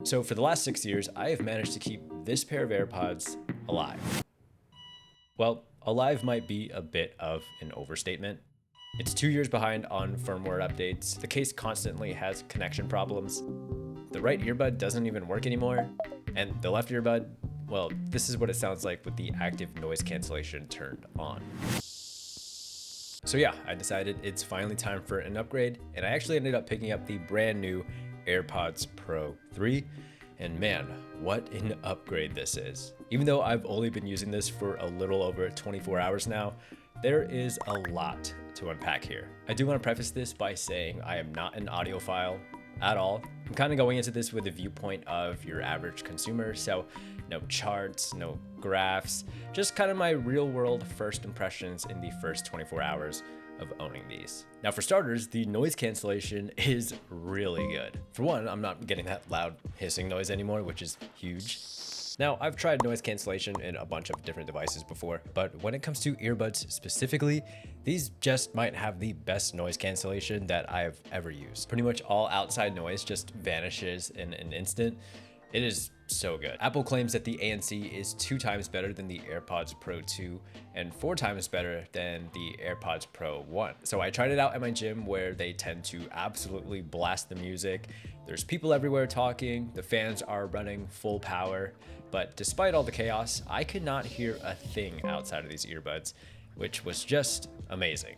So for the last 6 years, I have managed to keep this pair of AirPods alive. Well, alive might be a bit of an overstatement. It's 2 years behind on firmware updates, the case constantly has connection problems, the right earbud doesn't even work anymore, and the left earbud, well, this is what it sounds like with the active noise cancellation turned on. So yeah, I decided it's finally time for an upgrade, and I actually ended up picking up the brand new AirPods Pro 3, and man, what an upgrade this is. Even though I've only been using this for a little over 24 hours now, there is a lot to unpack here. I do want to preface this by saying I am not an audiophile at all. I'm kind of going into this with the viewpoint of your average consumer, so no charts, no graphs, just kind of my real world first impressions in the first 24 hours of owning these. Now for starters, the noise cancellation is really good. For one, I'm not getting that loud hissing noise anymore, which is huge. Now, I've tried noise cancellation in a bunch of different devices before, but when it comes to earbuds specifically, these just might have the best noise cancellation that I've ever used. Pretty much all outside noise just vanishes in an instant. It is so good. Apple claims that the ANC is 2 times better than the AirPods Pro 2 and 4 times better than the AirPods Pro 1. So I tried it out at my gym where they tend to absolutely blast the music. There's people everywhere talking, the fans are running full power, but despite all the chaos, I could not hear a thing outside of these earbuds, which was just amazing.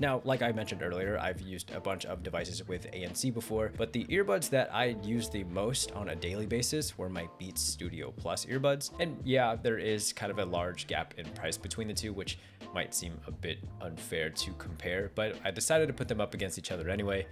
Now, like I mentioned earlier, I've used a bunch of devices with ANC before, but the earbuds that I use the most on a daily basis were my Beats Studio Plus earbuds. And yeah, there is kind of a large gap in price between the two, which might seem a bit unfair to compare, but I decided to put them up against each other anyway,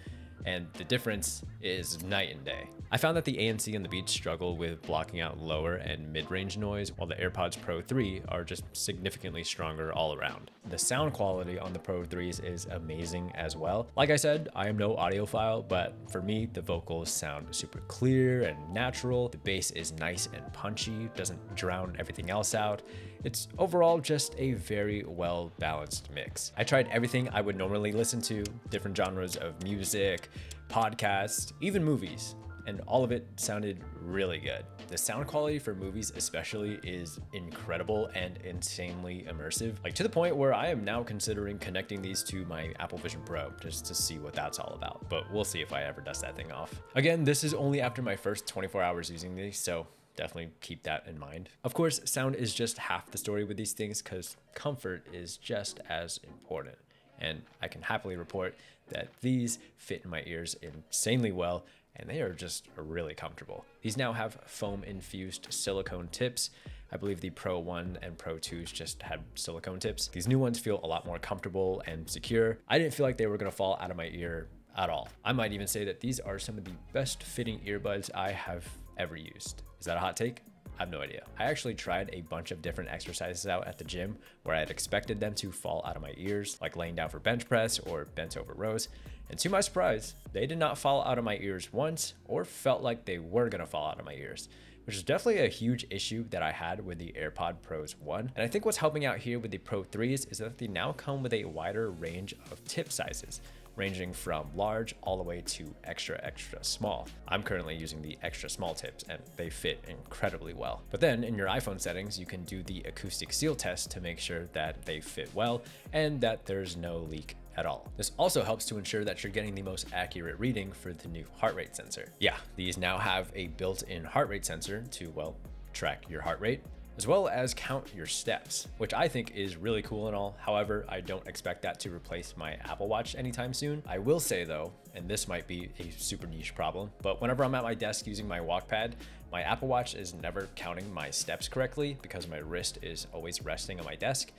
and the difference is night and day. I found that the ANC and the Beats struggle with blocking out lower and mid-range noise, while the AirPods Pro 3 are just significantly stronger all around. The sound quality on the Pro 3s is amazing as well. Like I said, I am no audiophile, but for me, the vocals sound super clear and natural. The bass is nice and punchy, doesn't drown everything else out. It's overall just a very well-balanced mix. I tried everything I would normally listen to, different genres of music, podcasts, even movies, and all of it sounded really good. The sound quality for movies especially is incredible and insanely immersive, like to the point where I am now considering connecting these to my Apple Vision Pro just to see what that's all about, but we'll see if I ever dust that thing off. Again, this is only after my first 24 hours using these, so definitely keep that in mind. Of course, sound is just half the story with these things because comfort is just as important. And I can happily report that these fit in my ears insanely well, and they are just really comfortable. These now have foam infused silicone tips. I believe the Pro 1 and Pro 2s just had silicone tips. These new ones feel a lot more comfortable and secure. I didn't feel like they were gonna fall out of my ear at all. I might even say that these are some of the best fitting earbuds I have ever used. Is that a hot take? I have no idea. I actually tried a bunch of different exercises out at the gym where I had expected them to fall out of my ears, like laying down for bench press or bent over rows. And to my surprise, they did not fall out of my ears once or felt like they were gonna fall out of my ears, which is definitely a huge issue that I had with the AirPod Pros 1. And I think what's helping out here with the Pro 3s is that they now come with a wider range of tip sizes, ranging from large all the way to extra small. I'm currently using the extra small tips and they fit incredibly well. But then in your iPhone settings, you can do the acoustic seal test to make sure that they fit well and that there's no leak at all. This also helps to ensure that you're getting the most accurate reading for the new heart rate sensor. Yeah, these now have a built-in heart rate sensor to, well, track your heart rate, as well as count your steps, which I think is really cool and all. However, I don't expect that to replace my Apple Watch anytime soon. I will say though, and this might be a super niche problem, but whenever I'm at my desk using my walk pad, my Apple Watch is never counting my steps correctly because my wrist is always resting on my desk.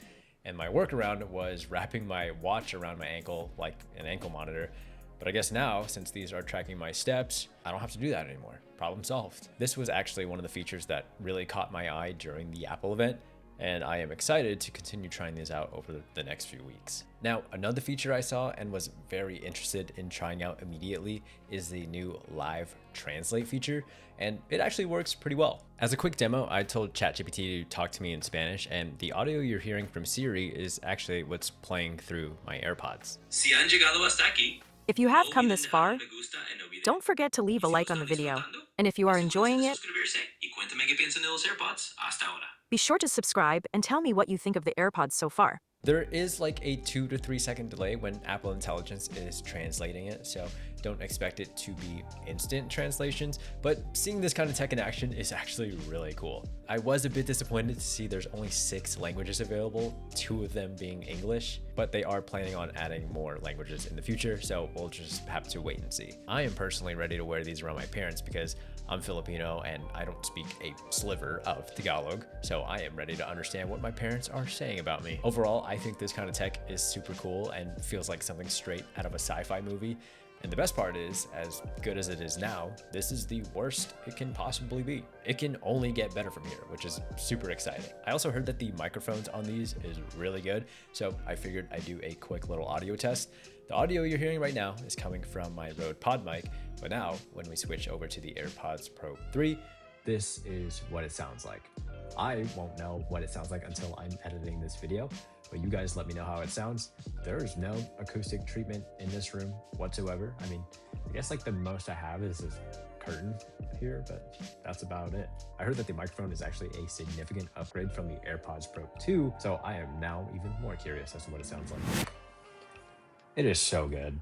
And my workaround was wrapping my watch around my ankle like an ankle monitor. But I guess now, since these are tracking my steps, I don't have to do that anymore. Problem solved. This was actually one of the features that really caught my eye during the Apple event, and I am excited to continue trying these out over the next few weeks. Now, another feature I saw and was very interested in trying out immediately is the new live translate feature, and it actually works pretty well. As a quick demo, I told ChatGPT to talk to me in Spanish, and the audio you're hearing from Siri is actually what's playing through my AirPods. Si han llegado hasta aquí, If you have come this far, don't forget to leave a like on the video. And if you are enjoying it, Suscribirse y cuéntame qué piensan de los AirPods. Hasta ahora. be sure to subscribe and tell me what you think of the AirPods so far. There is like a 2 to 3 second delay when Apple Intelligence is translating it, so don't expect it to be instant translations, but seeing this kind of tech in action is actually really cool. I was a bit disappointed to see there's only 6 languages available, 2 of them being English, but they are planning on adding more languages in the future, so we'll just have to wait and see. I am personally ready to wear these around my parents because I'm Filipino and I don't speak a sliver of Tagalog, so I am ready to understand what my parents are saying about me. Overall, I think this kind of tech is super cool and feels like something straight out of a sci-fi movie. And the best part is, as good as it is now, this is the worst it can possibly be. It can only get better from here, which is super exciting. I also heard that the microphones on these is really good, so I figured I'd do a quick little audio test. The audio you're hearing right now is coming from my Rode Pod mic, but now when we switch over to the AirPods Pro 3, this is what it sounds like. I won't know what it sounds like until I'm editing this video, but you guys let me know how it sounds. There's no acoustic treatment in this room whatsoever. I mean, I guess like the most I have is this curtain here, but that's about it. I heard that the microphone is actually a significant upgrade from the AirPods Pro 2, so I am now even more curious as to what it sounds like. It is so good.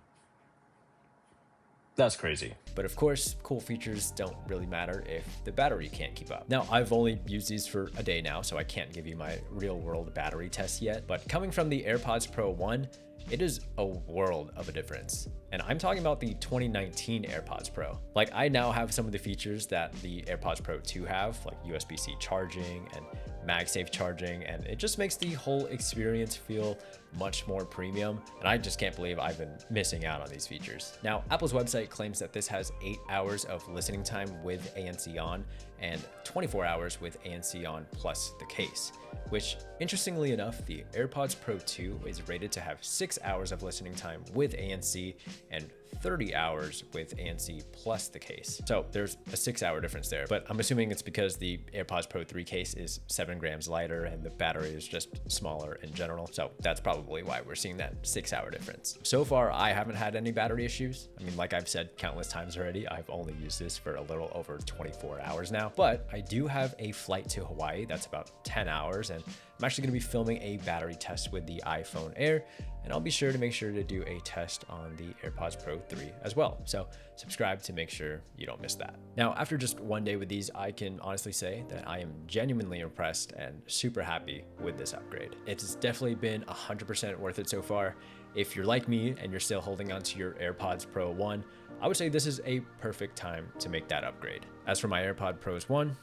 That's crazy. But of course, cool features don't really matter if the battery can't keep up. Now, I've only used these for a day now, so I can't give you my real world battery test yet, but coming from the AirPods Pro 1, it is a world of a difference. And I'm talking about the 2019 AirPods Pro. Like, I now have some of the features that the AirPods Pro 2 have, like USB-C charging and MagSafe charging, and it just makes the whole experience feel much more premium, and I just can't believe I've been missing out on these features. Now, Apple's website claims that this has 8 hours of listening time with ANC on and 24 hours with ANC on plus the case, which interestingly enough, the AirPods Pro 2 is rated to have 6 hours of listening time with ANC and 30 hours with ANC plus the case. So there's a 6-hour difference there, but I'm assuming it's because the AirPods Pro 3 case is 7 grams lighter and the battery is just smaller in general. So that's probably why we're seeing that 6-hour difference. So far, I haven't had any battery issues. I mean, like I've said countless times already, I've only used this for a little over 24 hours now, but I do have a flight to Hawaii that's about 10 hours, and I'm actually gonna be filming a battery test with the iPhone Air, and I'll be sure to make sure to do a test on the AirPods Pro 3 as well. So subscribe to make sure you don't miss that. Now, after just one day with these, I can honestly say that I am genuinely impressed and super happy with this upgrade. It's definitely been 100% worth it so far. If you're like me and you're still holding on to your AirPods Pro 1, I would say this is a perfect time to make that upgrade. As for my AirPods Pro 1,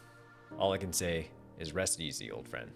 all I can say is rest easy, old friend.